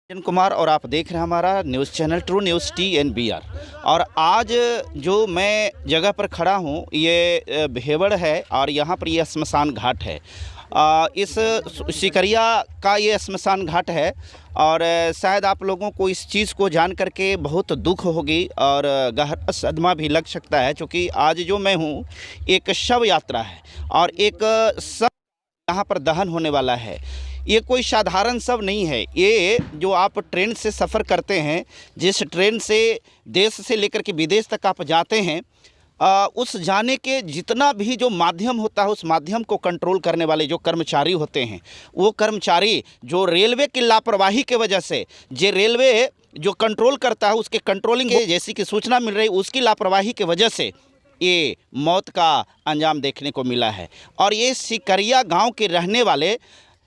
कुमार और आप देख रहे हैं हमारा news channel true news TNBR। और आज जो मैं जगह पर खड़ा हूँ ये भेवड़ है और यहाँ पर ये श्मशान घाट है। इस सिकरिया का ये श्मशान घाट है और शायद आप लोगों को इस चीज़ को जान करके बहुत दुख होगी और गहरा सदमा भी लग सकता है, क्योंकि आज जो मैं हूँ एक शव यात्रा है और एक शव यहाँ पर दहन होने वाला है। ये कोई साधारण शव नहीं है। ये जो आप ट्रेन से सफ़र करते हैं, जिस ट्रेन से देश से लेकर के विदेश तक आप जाते हैं, उस जाने के जितना भी जो माध्यम होता है उस माध्यम को कंट्रोल करने वाले जो कर्मचारी होते हैं, वो कर्मचारी जो रेलवे की लापरवाही के वजह से जो रेलवे जो कंट्रोल करता है उसके कंट्रोलिंग जैसी की सूचना मिल रही, उसकी लापरवाही की वजह से ये मौत का अंजाम देखने को मिला है। और ये सिकरिया गांव के रहने वाले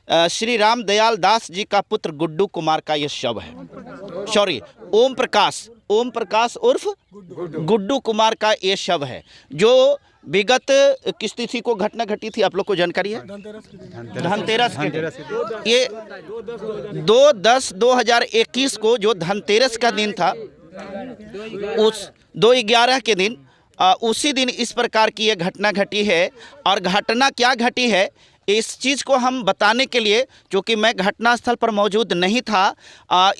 श्री राम दयाल दास जी का पुत्र गुड्डू कुमार का ये शव है। सॉरी, ओम प्रकाश उर्फ गुड्डू कुमार का ये शव है, जो विगत किस तिथि को घटना घटी थी आप लोग को जानकारी है? धनतेरस के ये 2/10/2021 को जो धनतेरस का दिन था, उस 2/11 के दिन उसी दिन इस प्रकार की ये घटना घटी है। और घटना क्या घटी है इस चीज़ को हम बताने के लिए, क्योंकि मैं घटनास्थल पर मौजूद नहीं था,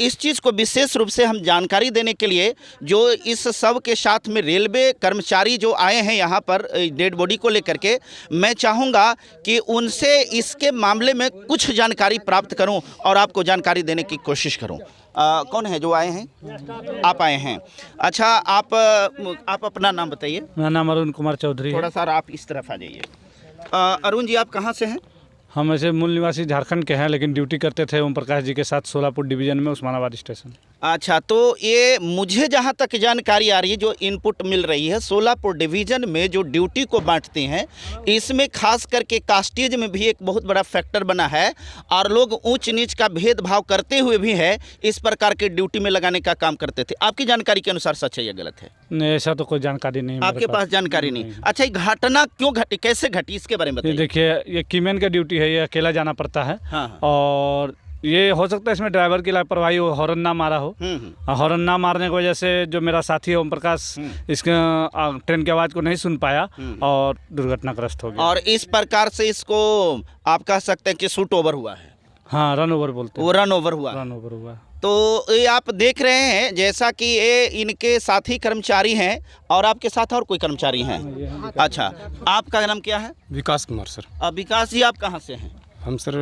इस चीज़ को विशेष रूप से हम जानकारी देने के लिए जो इस शव के साथ में रेलवे कर्मचारी जो आए हैं यहाँ पर डेड बॉडी को लेकर के, मैं चाहूँगा कि उनसे इसके मामले में कुछ जानकारी प्राप्त करूँ और आपको जानकारी देने की कोशिश करूँ। कौन है जो आए हैं? आप आए हैं। अच्छा, आप अपना नाम बताइए। मेरा नाम अरुण कुमार चौधरी। थोड़ा सा आप इस तरफ आ जाइए। अरुण जी, आप कहाँ से हैं? हम ऐसे मूल निवासी झारखंड के हैं, लेकिन ड्यूटी करते थे ओम प्रकाश जी के साथ सोलापुर डिवीज़न में, उस्मानाबाद स्टेशन। अच्छा, तो ये मुझे जहाँ तक जानकारी आ रही है, जो इनपुट मिल रही है, सोलापुर डिवीज़न में जो ड्यूटी को बांटते हैं, इसमें खास करके कास्टेज में भी एक बहुत बड़ा फैक्टर बना है और लोग ऊंच नीच का भेदभाव करते हुए भी है इस प्रकार के ड्यूटी में लगाने का काम करते थे। आपकी जानकारी के अनुसार सच है या गलत है? नहीं, ऐसा तो कोई जानकारी नहीं है आपके पास जानकारी नहीं। अच्छा, ये घटना क्यों घटी, कैसे घटी, इसके बारे में बताइए। देखिए, ये कीमैन का ड्यूटी है, ये अकेला जाना पड़ता है। हाँ। और ये हो सकता है इसमें ड्राइवर की लापरवाही हो, हॉर्न ना मारा हो। हॉर्न ना मारने की वजह से जो मेरा साथी है ओम प्रकाश, इसके ट्रेन की आवाज़ को नहीं सुन पाया और दुर्घटनाग्रस्त हो गया। और इस प्रकार से इसको आप कह सकते हैं कि शूट ओवर हुआ है। हाँ, रन ओवर बोलते हैं। वो रन ओवर हुआ। तो ये आप देख रहे हैं जैसा कि ये इनके साथी कर्मचारी हैं और आपके साथ और कोई कर्मचारी हैं। अच्छा, आपका नाम क्या है? विकास कुमार सर। विकास जी, आप कहाँ से हैं? हम सर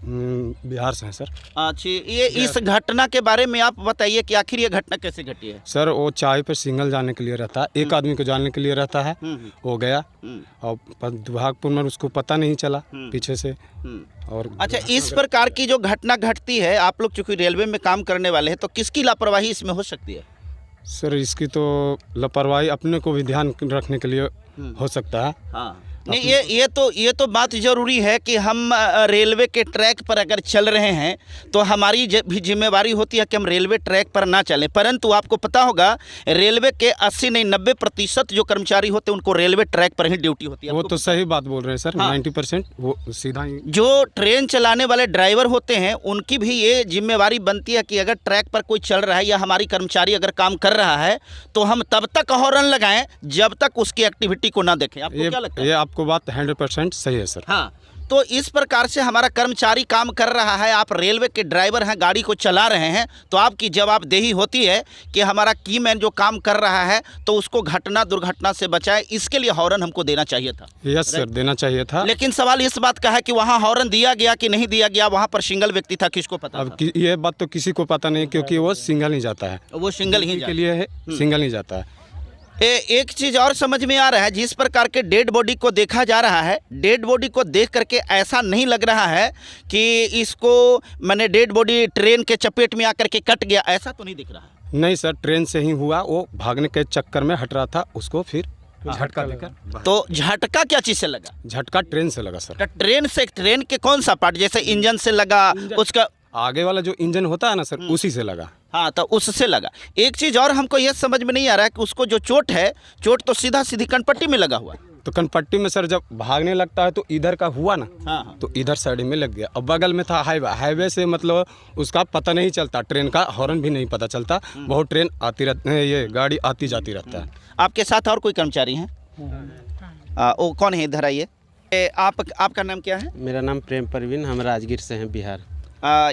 बिहार से हैं सर। अच्छा, ये इस घटना के बारे में आप बताइए कि आखिर ये घटना कैसे घटी है? सर, वो चाय पर सिंगल जाने के लिए रहता है, एक आदमी को जाने के लिए रहता है, वो गया और दुर्भाग्यपूर्ण में उसको पता नहीं चला पीछे से। और अच्छा, इस प्रकार की जो घटना घटती है, आप लोग चूंकि रेलवे में काम करने वाले हैं, तो किसकी लापरवाही इसमें हो सकती है? सर, इसकी तो लापरवाही अपने को भी ध्यान रखने के लिए हो सकता है। हाँ, नहीं, ये तो बात ज़रूरी है कि हम रेलवे के ट्रैक पर अगर चल रहे हैं तो हमारी भी जिम्मेवारी होती है कि हम रेलवे ट्रैक पर ना चलें। परंतु आपको पता होगा रेलवे के 80 नहीं 90% जो कर्मचारी होते हैं उनको रेलवे ट्रैक पर ही ड्यूटी होती है। वो तो सही बात बोल रहे हैं सर। हाँ। 90% वो सीधा ही जो ट्रेन चलाने वाले ड्राइवर होते हैं उनकी भी ये जिम्मेवारी बनती है कि अगर ट्रैक पर कोई चल रहा है या हमारी कर्मचारी अगर काम कर रहा है तो हम तब तक हॉर्न लगाएं जब तक उसकी एक्टिविटी को ना देखें। आपको क्या लगता है? आपको बात 100% सही है सर। हाँ, तो इस प्रकार से हमारा कर्मचारी काम कर रहा है, आप रेलवे के ड्राइवर हैं, गाड़ी को चला रहे हैं, तो आपकी जवाबदेही होती है कि हमारा कीमैन जो काम कर रहा है तो उसको दुर्घटना से बचाए। इसके लिए हॉर्न हमको देना चाहिए था। यस सर, देना चाहिए था। लेकिन सवाल इस बात का है कि वहाँ हॉर्न दिया गया कि नहीं दिया गया, वहाँ पर सिंगल व्यक्ति था, किसको पता? अब ये बात तो किसी को पता नहीं, क्योंकि वो सिंगल ही जाता है। वो सिंगल ही के लिए है, सिंगल ही जाता है। एक चीज़ और समझ में आ रहा है, जिस प्रकार के डेड बॉडी को देखा जा रहा है, डेड बॉडी को देख करके ऐसा नहीं लग रहा है कि इसको मैंने डेड बॉडी ट्रेन के चपेट में आकर के कट गया, ऐसा तो नहीं दिख रहा है। नहीं सर, ट्रेन से ही हुआ, वो भागने के चक्कर में हट रहा था, उसको फिर झटका देकर। तो झटका क्या चीज़ से लगा? झटका ट्रेन से लगा सर। ट्रेन के कौन सा पार्ट, जैसे इंजन से लगा, उसका आगे वाला जो इंजन होता है ना सर, उसी से लगा। हाँ, तो उससे लगा। एक चीज़ और हमको यह समझ में नहीं आ रहा है कि उसको जो चोट है, चोट तो सीधा सीधी कनपट्टी में लगा हुआ है। तो कनपट्टी में सर जब भागने लगता है तो इधर का हुआ ना, हाँ। तो इधर साइड में लग गया। अब बगल में था हाईवे से मतलब उसका पता नहीं चलता, ट्रेन का हॉर्न भी नहीं पता चलता, बहुत ट्रेन आती रहती है, ये गाड़ी आती जाती रहता है। आपके साथ और कोई कर्मचारी हैं? वो कौन है, इधर आइए। आपका नाम क्या है? मेरा नाम प्रेम परवीन, हम राजगीर से हैं, बिहार।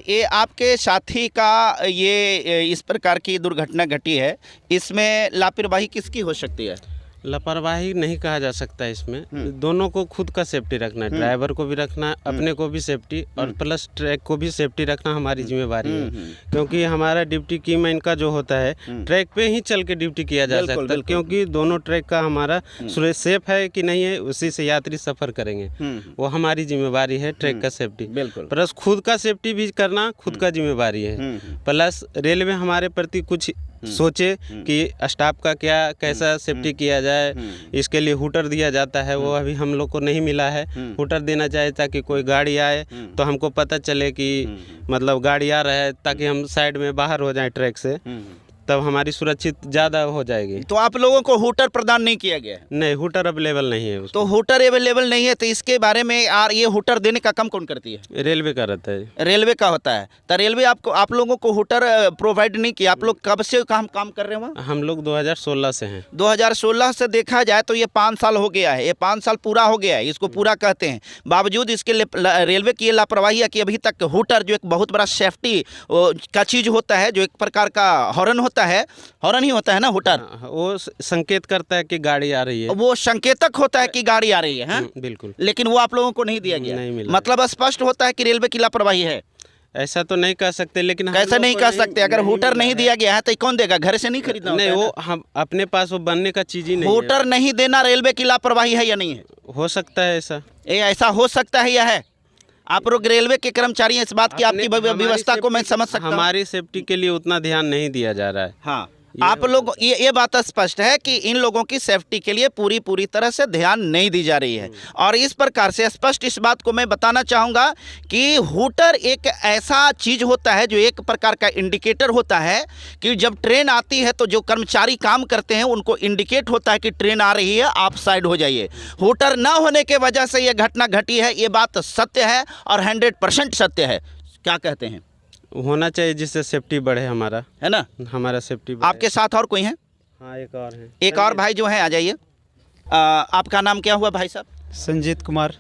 ये आपके साथी का ये इस प्रकार की दुर्घटना घटी है, इसमें लापरवाही किसकी हो सकती है? लापरवाही नहीं कहा जा सकता है इसमें, दोनों को खुद का सेफ्टी रखना है, ड्राइवर को भी रखना है, अपने को भी सेफ्टी और प्लस ट्रैक को भी सेफ्टी रखना हमारी जिम्मेवारी है। क्योंकि हमारा ड्यूटी की मैन का जो होता है ट्रैक पे ही चल के ड्यूटी किया जा सकता है, क्योंकि दोनों ट्रैक का हमारा सेफ है कि नहीं है, उसी से यात्री सफ़र करेंगे, वो हमारी जिम्मेवारी है, ट्रैक का सेफ्टी। प्लस खुद का सेफ्टी भी करना खुद का जिम्मेवारी है। प्लस रेलवे हमारे प्रति कुछ सोचे कि स्टाफ का क्या कैसा सेफ्टी किया जाए, इसके लिए हूटर दिया जाता है, वो अभी हम लोग को नहीं मिला है। हूटर देना चाहिए ताकि कोई गाड़ी आए तो हमको पता चले कि मतलब गाड़ी आ रहा है, ताकि हम साइड में बाहर हो जाएं ट्रैक से, तब हमारी सुरक्षित ज़्यादा हो जाएगी। तो आप लोगों को हूटर प्रदान नहीं किया गया है? नहीं, हूटर अवेलेबल नहीं है उसमें। तो हूटर अवेलेबल नहीं है, तो इसके बारे में यार ये हूटर देने का काम कौन करती है? रेलवे का रहता है। रेलवे का होता है। तो रेलवे आप लोगों को हूटर प्रोवाइड नहीं किया। आप लोग कब से काम कर रहे हैं वहाँ? हम लोग 2016 से हैं। 2016 से देखा जाए तो ये 5 साल हो गया है, ये 5 साल पूरा हो गया है, इसको पूरा कहते हैं। बावजूद इसके रेलवे की ये लापरवाही है कि अभी तक हूटर जो एक बहुत बड़ा सेफ्टी का चीज़ होता है, जो एक प्रकार का हॉर्न होता है, हॉर्न ही होता है ना हूटर, वो संकेत करता है कि गाड़ी आ रही है, वो संकेतक होता है कि गाड़ी आ रही है। बिल्कुल। लेकिन वो आप लोगों को नहीं दिया गया, नहीं मिला। मतलब स्पष्ट होता है कि रेलवे की लापरवाही है। ऐसा तो नहीं कह सकते, लेकिन कैसे नहीं कह सकते? अगर हूटर नहीं दिया गया है तो कौन देगा? घर से नहीं खरीदना नहीं, होता है वो हम अपने पास वो बनने का चीज ही नहीं है। हूटर नहीं देना रेलवे की लापरवाही है या नहीं है? हो सकता है ऐसा। ये ऐसा हो सकता है या है? आप लोग रेलवे के कर्मचारी हैं, इस बात की आपकी व्यवस्था को मैं समझ सकता हूं। हमारी सेफ्टी के लिए उतना ध्यान नहीं दिया जा रहा है। हाँ, आप लोग ये बात स्पष्ट है कि इन लोगों की सेफ्टी के लिए पूरी तरह से ध्यान नहीं दी जा रही है। और इस प्रकार से स्पष्ट इस बात को मैं बताना चाहूँगा कि हूटर एक ऐसा चीज़ होता है जो एक प्रकार का इंडिकेटर होता है कि जब ट्रेन आती है तो जो कर्मचारी काम करते हैं उनको इंडिकेट होता है कि ट्रेन आ रही है, आप साइड हो जाइए। हूटर ना होने के वजह से ये घटना घटी है, ये बात सत्य है और 100% सत्य है। क्या कहते हैं? होना चाहिए जिससे सेफ्टी बढ़े, हमारा है ना, हमारा सेफ्टी बढ़े। आपके साथ और कोई है? हाँ, एक और है। एक और भाई जो है, आ जाइए। आपका नाम क्या हुआ भाई साहब? संजीत कुमार।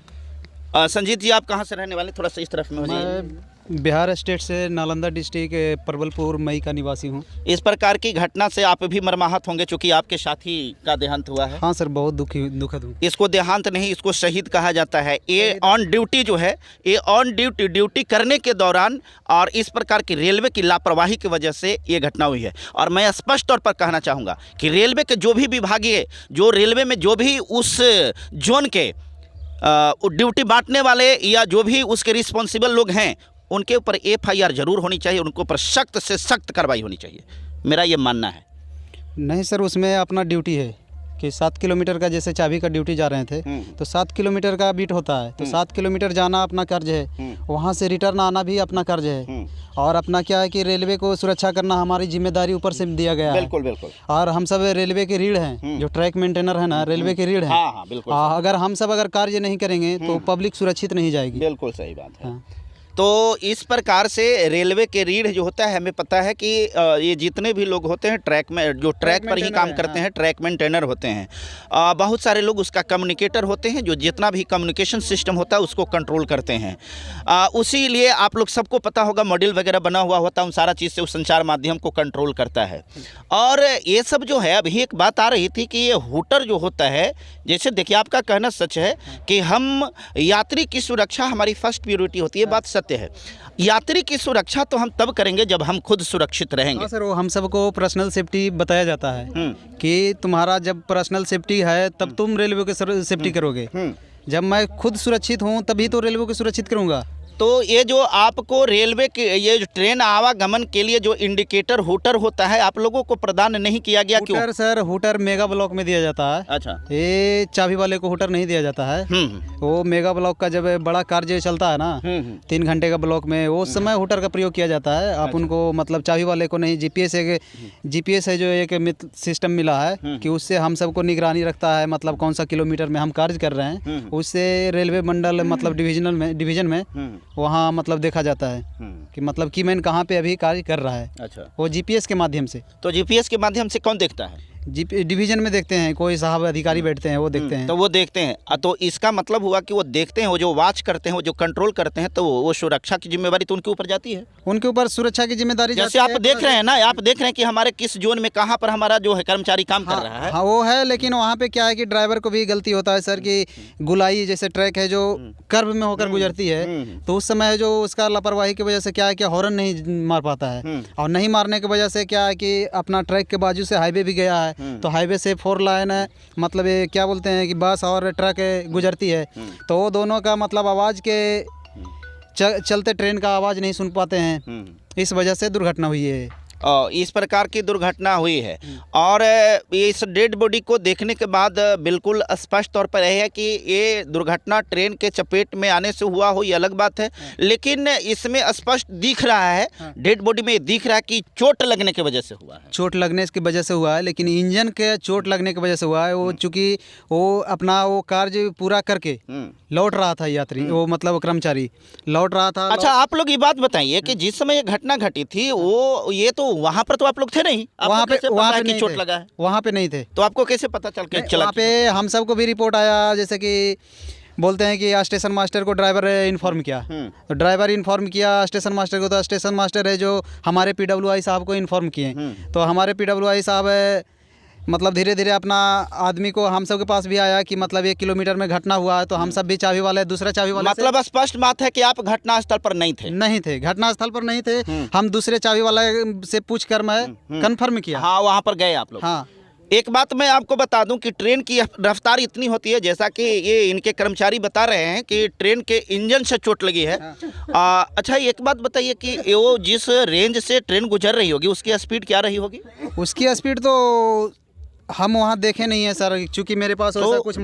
संजीत जी, आप कहाँ से रहने वाले? थोड़ा सा इस तरफ में हो जाइए। मैं बिहार स्टेट से नालंदा डिस्ट्रिक्ट परवलपुर मई का निवासी हूँ। इस प्रकार की घटना से आप भी मर्माहत होंगे चूंकि आपके साथी का देहांत हुआ है। हाँ सर, बहुत दुखद हूँ। इसको देहांत नहीं, इसको शहीद कहा जाता है। ये ऑन ड्यूटी जो है, ये ऑन ड्यूटी करने के दौरान और इस प्रकार की रेलवे की लापरवाही की वजह से ये घटना हुई है। और मैं स्पष्ट तौर पर कहना चाहूँगा कि रेलवे के जो भी विभागीय, जो रेलवे में जो भी उस जोन के ड्यूटी बांटने वाले या जो भी उसके रिस्पॉन्सिबल लोग हैं, उनके ऊपर FIR जरूर होनी चाहिए, उनके ऊपर सख्त से सख्त कार्रवाई होनी चाहिए, मेरा ये मानना है। नहीं सर, उसमें अपना ड्यूटी है कि 7 किलोमीटर का, जैसे चाबी का ड्यूटी जा रहे थे तो 7 किलोमीटर का बीट होता है, तो 7 किलोमीटर जाना अपना कर्ज है, वहाँ से रिटर्न आना भी अपना कर्ज है। और अपना क्या है कि रेलवे को सुरक्षा करना हमारी जिम्मेदारी ऊपर से दिया गया है। बिल्कुल बिल्कुल। और हम सब रेलवे के रीढ़ हैं, जो ट्रैक मेंटेनर है ना, रेलवे के रीढ़ हैं। हाँ हाँ बिल्कुल। अगर हम सब अगर कार्य नहीं करेंगे तो पब्लिक सुरक्षित नहीं जाएगी। बिल्कुल सही बात है। हाँ। तो इस प्रकार से रेलवे के रीढ़ जो होता है, हमें पता है कि ये जितने भी लोग होते हैं ट्रैक में, जो ट्रैक पर ही काम करते हैं, ट्रैक मेंटेनर होते हैं। बहुत सारे लोग उसका कम्युनिकेटर होते हैं, जो जितना भी कम्युनिकेशन सिस्टम होता है उसको कंट्रोल करते हैं। उसी लिए आप लोग सबको पता होगा, मॉड्यूल वगैरह बना हुआ होता है, उन सारा चीज़ से उस संचार माध्यम को कंट्रोल करता है। और ये सब जो है, अभी एक बात आ रही थी कि ये हूटर जो होता है, जैसे देखिए आपका कहना सच है कि हम यात्री की सुरक्षा हमारी फर्स्ट प्रायोरिटी होती है, बात सत्य है। यात्री की सुरक्षा तो हम तब करेंगे जब हम खुद सुरक्षित रहेंगे। हाँ सर, वो हम सबको पर्सनल सेफ्टी बताया जाता है कि तुम्हारा जब पर्सनल सेफ्टी है तब तुम रेलवे की सेफ्टी करोगे। जब मैं खुद सुरक्षित हूँ तभी तो रेलवे को सुरक्षित करूँगा। तो ये जो आपको रेलवे के ये जो ट्रेन आवागमन के लिए जो इंडिकेटर हूटर होता है आप लोगों को प्रदान नहीं किया गया, क्यों? Hooter sir, hooter mega block में दिया जाता है। अच्छा। ये चाबी वाले को हूटर नहीं दिया जाता है। वो मेगा ब्लॉक का जब बड़ा कार्य चलता है ना 3 घंटे का ब्लॉक में, उस समय हूटर का प्रयोग किया जाता है। आप उनको मतलब चाबी वाले को नहीं, जीपीएस है जो एक सिस्टम मिला है कि उससे हम सबको निगरानी रखता है, मतलब कौन सा किलोमीटर में हम कार्य कर रहे हैं, उससे रेलवे मंडल मतलब डिवीजन में वहाँ मतलब देखा जाता है कि मतलब कीमैन कहाँ पे अभी कार्य कर रहा है। अच्छा। वो जीपीएस के माध्यम से। तो जीपीएस के माध्यम से कौन देखता है? डिवीजन में देखते हैं, कोई साहब अधिकारी बैठते हैं वो देखते हैं। तो वो देखते हैं। तो इसका मतलब हुआ कि वो देखते हैं, वो जो वॉच करते हैं, वो जो कंट्रोल करते हैं, तो वो सुरक्षा की जिम्मेवारी तो उनके ऊपर जाती है। उनके ऊपर सुरक्षा की जिम्मेदारी जैसे आप देख रहे हैं ना, आप देख रहे हैं कि हमारे किस जोन में कहाँ पर हमारा जो है कर्मचारी काम कर रहा है। हाँ वो है, लेकिन वहाँ पे क्या है कि ड्राइवर को भी गलती होता है सर कि गुलाई जैसे ट्रैक है जो कर्व में होकर गुजरती है, तो उस समय जो उसका लापरवाही की वजह से क्या है कि हॉर्न नहीं मार पाता है, और नहीं मारने की वजह से क्या है कि अपना ट्रैक के बाजू से हाईवे भी गया है, तो हाईवे से 4 लाइन है, मतलब ये क्या बोलते हैं कि बस और ट्रक गुजरती है, तो वो दोनों का मतलब आवाज़ के चलते ट्रेन का आवाज़ नहीं सुन पाते हैं, इस वजह से दुर्घटना हुई है। इस प्रकार की दुर्घटना हुई है। और इस डेड बॉडी को देखने के बाद बिल्कुल स्पष्ट तौर पर है कि ये दुर्घटना ट्रेन के चपेट में आने से हुआ हो, ये अलग बात है, लेकिन इसमें स्पष्ट दिख रहा है, डेड बॉडी में दिख रहा है कि चोट लगने की वजह से हुआ है। चोट लगने की वजह से हुआ है, लेकिन इंजन के चोट लगने की वजह से हुआ है। वो चूँकि वो अपना वो कार्य पूरा करके लौट रहा था यात्री, वो मतलब वो कर्मचारी लौट रहा था। अच्छा, आप लोग ये बात बताइए कि जिस समय ये घटना घटी थी वो ये तो वहाँ पर तो आप लोग थे नहीं, वहाँ पे नहीं चोट लगा है? वहाँ पे नहीं थे। तो आपको कैसे पता चला? वहाँ पे हम सबको भी रिपोर्ट आया, जैसे कि बोलते हैं कि स्टेशन मास्टर को ड्राइवर इन्फॉर्म किया, तो ड्राइवर इन्फॉर्म किया स्टेशन मास्टर को, तो स्टेशन मास्टर है जो हमारे PWI साहब को इन्फॉर्म किए, तो हमारे PWI साहब मतलब धीरे धीरे अपना आदमी को हम सब के पास भी आया कि मतलब 1 किलोमीटर में घटना हुआ है, तो हम सब भी चाबी वाले दूसरा चाबी वाले मतलब स्पष्ट बात है कि आप घटनास्थल पर नहीं थे? घटनास्थल पर नहीं थे। हम दूसरे चाबी वाले से पूछ कर मैं कंफर्म किया। हाँ, वहाँ पर गए आप लोग? हाँ। एक बात मैं आपको बता दूं कि ट्रेन की रफ्तार इतनी होती है, जैसा कि ये इनके कर्मचारी बता रहे हैं कि ट्रेन के इंजन से चोट लगी है। अच्छा, एक बात बताइए कि वो जिस रेंज से ट्रेन गुजर रही होगी उसकी स्पीड क्या रही होगी? उसकी स्पीड तो हम वहाँ देखे नहीं है सर, क्योंकि मेरे पास तो ऐसा कुछ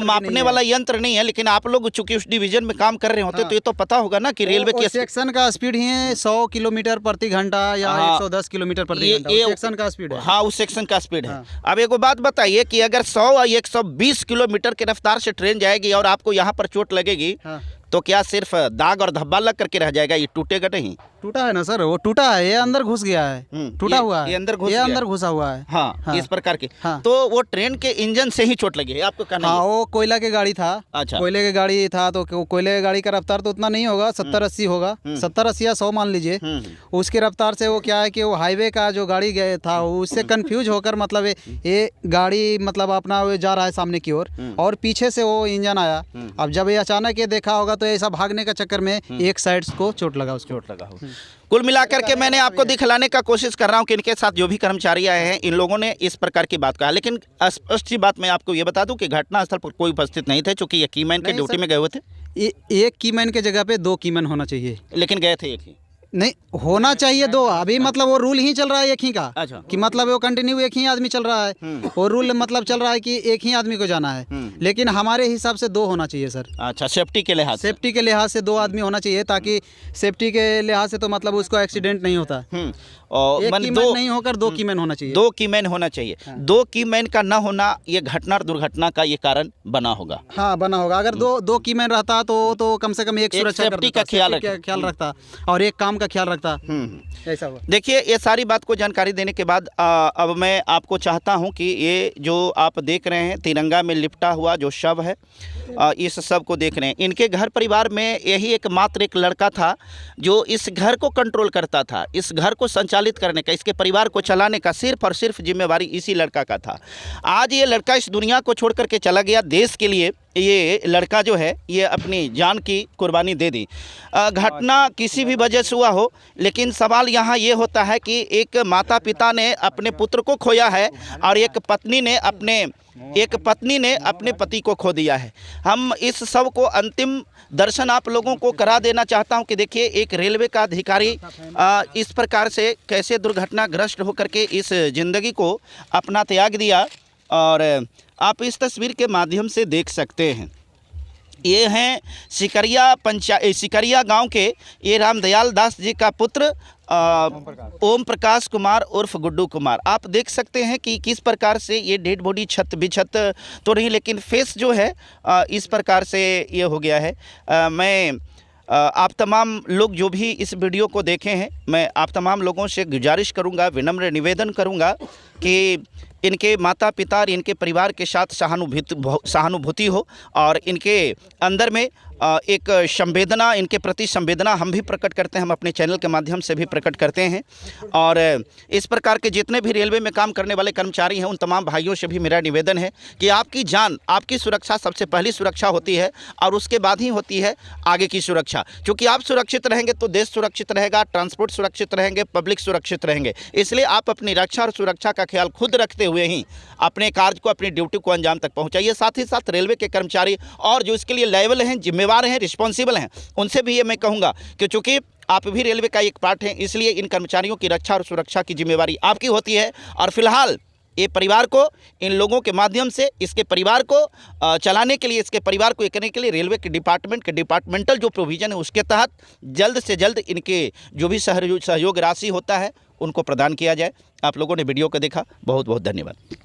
मापने वाला यंत्र नहीं है, लेकिन आप लोग चूंकि उस डिवीजन में काम कर रहे होते तो ये तो पता होगा ना कि रेलवे के सेक्शन का स्पीड ही है 100 किलोमीटर प्रति घंटा या 110 किलोमीटर प्रति घंटा, सेक्शन का स्पीड है। हाँ, उस सेक्शन का स्पीड है। अब एक बात बताइए कि अगर 100 या 120 किलोमीटर की रफ्तार से ट्रेन जाएगी और आपको यहाँ पर चोट लगेगी, तो क्या सिर्फ दाग और धब्बा लग करके रह जाएगा, ये टूटेगा नहीं? टूटा है ना सर, वो टूटा है, ये अंदर घुस गया है, टूटा हुआ है, ये अंदर घुसा हुआ है। हाँ, इस प्रकार के। तो वो ट्रेन के इंजन से ही चोट लगी है, आपको कहना? हाँ, वो कोयला की गाड़ी था। अच्छा। कोयले की गाड़ी था, तो कोयले की गाड़ी का रफ्तार तो उतना नहीं होगा, 70-80 होगा, 70-80 या 100 मान लीजिए। उसकी रफ्तार से वो क्या है कि वो हाईवे का जो गाड़ी गया था उससे कंफ्यूज होकर मतलब ये गाड़ी मतलब अपना जा रहा है सामने की ओर, और पीछे से वो इंजन आया। अब जब ये अचानक ये देखा होगा तो ऐसा भागने का चक्कर में एक साइड को चोट लगा, उसको चोट लगा। कुल मिलाकर के मैंने आपको दिखलाने का कोशिश कर रहा हूं कि इनके साथ जो भी कर्मचारी आए हैं इन लोगों ने इस प्रकार की बात कहा, लेकिन स्पष्ट सी बात मैं आपको ये बता दूं कि घटनास्थल पर कोई उपस्थित नहीं थे, क्योंकि ये कीमैन के ड्यूटी में गए हुए थे। एक कीमैन के जगह पे 2 कीमैन होना चाहिए, लेकिन गए थे एक ही। नहीं होना चाहिए 2, अभी मतलब वो रूल ही चल रहा है एक ही का। अच्छा। कि मतलब वो कंटिन्यू एक ही आदमी चल रहा है, वो रूल मतलब चल रहा है कि एक ही आदमी को जाना है, लेकिन हमारे हिसाब से 2 होना चाहिए सर। अच्छा, सेफ्टी के लिहाज से 2 आदमी होना चाहिए, ताकि सेफ्टी के लिहाज से तो मतलब उसको एक्सीडेंट नहीं होता। और एक कीमैन नहीं होकर 2 कीमैन होना चाहिए। 2 कीमैन होना चाहिए। 2 कीमैन का न होना ये घटना दुर्घटना का ये कारण बना होगा। हाँ, बना होगा। अगर 2 कीमैन रहता तो कम से कम एक सुरक्षा सेफ्टी का ख्याल रखता और एक काम का ख्याल रखता। ऐसा हुआ। देखिए, ये सारी बात को जानकारी देने के बाद अब मैं आपको चाहता हूं कि ये जो आप देख रहे हैं तिरंगा में लिपटा हुआ जो शव है, इस शव को देख रहे हैं, इनके घर परिवार में यही एकमात्र एक लड़का था जो इस घर को कंट्रोल करता था, इस घर को संचालित करने का, इसके परिवार को चलाने का सिर्फ और सिर्फ जिम्मेवारी इसी लड़का का था। आज ये लड़का इस दुनिया को छोड़ करके चला गया देश के लिए, ये लड़का जो है ये अपनी जान की कुर्बानी दे दी। घटना किसी भी वजह से हुआ हो, लेकिन सवाल यहाँ ये होता है कि एक माता पिता ने अपने पुत्र को खोया है और एक पत्नी ने अपने पति को खो दिया है। हम इस सब को अंतिम दर्शन आप लोगों को करा देना चाहता हूं कि देखिए एक रेलवे का अधिकारी इस प्रकार से कैसे दुर्घटनाग्रस्त होकर के इस ज़िंदगी को अपना त्याग दिया। और आप इस तस्वीर के माध्यम से देख सकते हैं, ये हैं सिकरिया गांव के ये रामदयाल दास जी का पुत्र ओम प्रकाश कुमार उर्फ गुड्डू कुमार। आप देख सकते हैं कि किस प्रकार से ये डेड बॉडी छत बिछत तो नहीं, लेकिन फेस जो है इस प्रकार से ये हो गया है। मैं आप तमाम लोग जो भी इस वीडियो को देखे हैं, मैं आप तमाम लोगों से गुजारिश करूंगा, विनम्र निवेदन करूंगा कि इनके माता पिता और इनके परिवार के साथ सहानुभूति हो और इनके अंदर में एक संवेदना, इनके प्रति संवेदना हम भी प्रकट करते हैं, हम अपने चैनल के माध्यम से भी प्रकट करते हैं। और इस प्रकार के जितने भी रेलवे में काम करने वाले कर्मचारी हैं, उन तमाम भाइयों से भी मेरा निवेदन है कि आपकी जान, आपकी सुरक्षा सबसे पहली सुरक्षा होती है और उसके बाद ही होती है आगे की सुरक्षा। क्योंकि आप सुरक्षित रहेंगे तो देश सुरक्षित रहेगा, ट्रांसपोर्ट सुरक्षित रहेंगे, पब्लिक सुरक्षित रहेंगे। इसलिए आप अपनी रक्षा और सुरक्षा का ख्याल खुद रखते हुए ही अपने कार्य को, अपनी ड्यूटी को अंजाम तक पहुँचाइए। साथ ही साथ रेलवे के कर्मचारी और जो इसके लिए लायबल हैं, जिम्मेवार हैं, रिस्पॉन्सिबल हैं, उनसे भी ये मैं कहूँगा कि चूँकि आप भी रेलवे का एक पार्ट हैं, इसलिए इन कर्मचारियों की रक्षा और सुरक्षा की जिम्मेवारी आपकी होती है। और फिलहाल ये परिवार को, इन लोगों के माध्यम से इसके परिवार को चलाने के लिए, इसके परिवार को करने के लिए रेलवे के डिपार्टमेंट के डिपार्टमेंटल जो प्रोविज़न है उसके तहत जल्द से जल्द इनके जो भी सहयोग राशि होता है उनको प्रदान किया जाए। आप लोगों ने वीडियो को देखा, बहुत बहुत धन्यवाद।